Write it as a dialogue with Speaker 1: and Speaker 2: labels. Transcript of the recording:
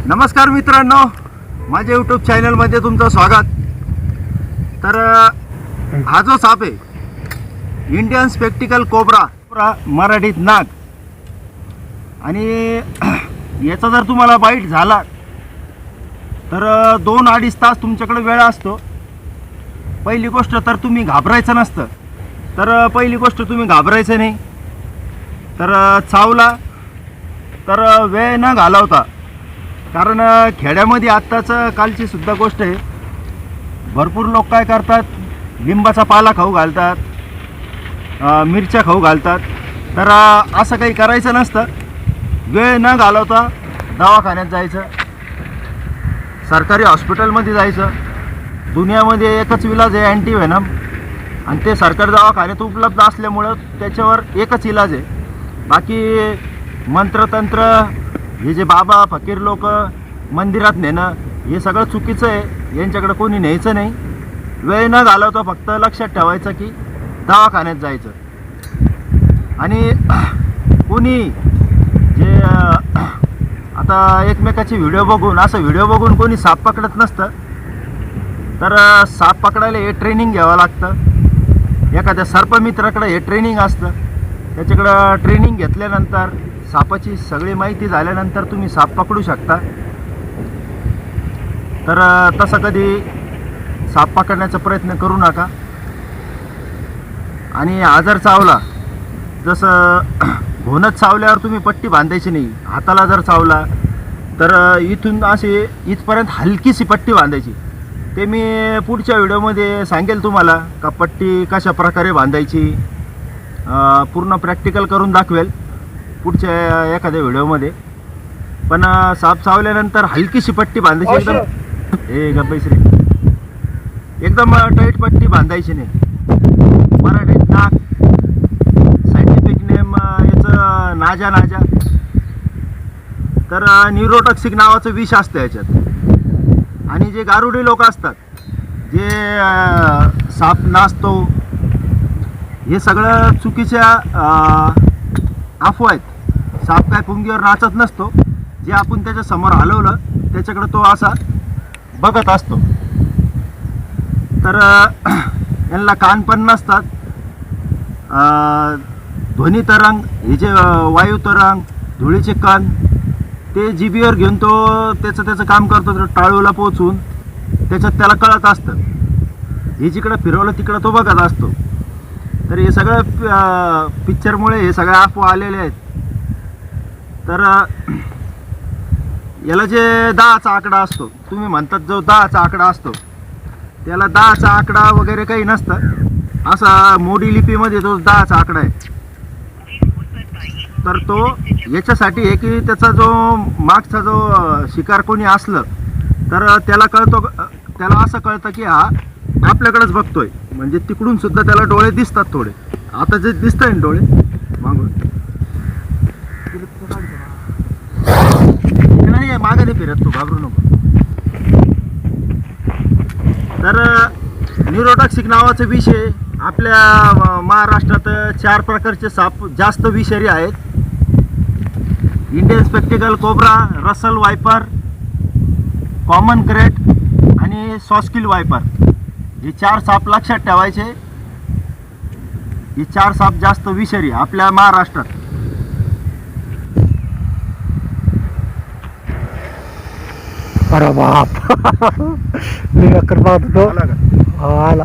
Speaker 1: नमस्कार मित्रांनो, माझ्या यूट्यूब चॅनलमध्ये तुमचं स्वागत। तर हा जो साप आहे इंडियन स्पेक्टिकल कोब्रा, मराठीत नाग, आणि याचा जर तुम्हाला बाईट झाला तर 2-2.5 तास तुमच्याकडे वेळ असतो। पहिली गोष्ट तर तुम्ही घाबरायचं नसतं, घाबरायचं नाही। तर चावला तर वेळ न घालवता, कारण खेड्यामध्ये आत्ताचं कालची सुद्धा गोष्ट आहे, भरपूर लोक काय करतात, लिंबाचा पाला खाऊ घालतात, मिरच्या खाऊ घालतात। तर असं काही करायचं नसतं। वेळ न घालवता दवाखान्यात जायचं, सरकारी हॉस्पिटलमध्ये जायचं। दुनियामध्ये एकच इलाज आहे अँटीव्हेनम, आणि ते सरकारी दवाखान्यात उपलब्ध असल्यामुळं त्याच्यावर एकच इलाज आहे। बाकी मंत्रतंत्र, हे जे बाबा फकीर लोक मंदिरात नेणं, हे सगळं चुकीचं आहे। यांच्याकडे कोणी न्यायचं नाही। वेळ न घालवता फक्त लक्षात ठेवायचं की दवाखान्यात जायचं। आणि कोणी जे आता एकमेकाचे व्हिडिओ बघून कोणी साप पकडत नसतं। तर साप पकडायला हे ट्रेनिंग घ्यावं लागतं। एखाद्या सर्पमित्राकडे हे ट्रेनिंग असतं, त्याच्याकडं ट्रेनिंग घेतल्यानंतर सापाची सगळी माहिती झाल्यानंतर तुम्ही साप पकडू शकता। तर तसं कधी साप पकडण्याचा प्रयत्न करू नका। आणि आजार चावला, जसं घोणच चावल्यावर तुम्ही पट्टी बांधायची नाही। हाताला जर चावला तर इथून असे इथपर्यंत हलकीशी पट्टी बांधायची। ते मी पुढच्या व्हिडिओमध्ये सांगेल तुम्हाला का पट्टी कशा प्रकारे बांधायची, पूर्ण प्रॅक्टिकल करून दाखवेल पुढच्या एखाद्या व्हिडिओमध्ये। पण साप चावल्यानंतर हलकीशी पट्टी बांधायची, एकदम टाईट पट्टी बांधायची नाही। मराठीत नाग, सायंटिफिक नेम याचं नाजा। तर न्यूरोटॉक्सिक नावाचं विष असतं याच्यात। आणि जे गारुडी लोक असतात, जे साप नाचतो, हे सगळं चुकीच्या अफवा आहेत। साप काय पुंगीवर नाचत नसतो, जे आपण त्याच्या समोर हलवलं त्याच्याकडे तो असा बघत असतो। तर यांना कान पण नसतात। ध्वनी तरंग, हे जे वायू तरंग, धुळीचे कण, ते जिभेवर घेऊन तो त्याचं काम करतो, तर टाळूला पोचून त्याच्यात त्याला कळत असतं। हे जिकडं फिरवलं तिकडं तो बघत असतो। तर हे सगळं पिक्चरमुळे हे सगळ्या अफवा आलेले आहेत। तर याला जे 10चा आकडा असतो, तुम्ही म्हणतात जो 10चा आकडा असतो, त्याला 10चा आकडा वगैरे काही नसतं। असा मोडी लिपीमध्ये तो 10चा आकडा आहे। तर तो याच्यासाठी आहे की त्याचा जो मागचा जो शिकार कोणी असलं तर त्याला कळतो, त्याला असं कळतं की हा आपल्याकडेच बघतोय। म्हणजे तिकडून सुद्धा त्याला डोळे दिसतात थोडे, आता जे दिसत आहे डोळे मागून, नाही मागे नाही फिरत, तो घाबरू नको। तर न्यूरोटॉक्सिक नावाचा विषय आपल्या महाराष्ट्रात 4 प्रकारचे साप जास्त विषारी आहेत। Indian spectacled cobra, Russell viper, common crate आणि सॉस्किल वायपर, हे 4 साप लक्षात ठेवायचे। हे 4 साप जास्त विषारी आपल्या महाराष्ट्रात।
Speaker 2: अरे बाप, मी अकर पाहत होतो, आला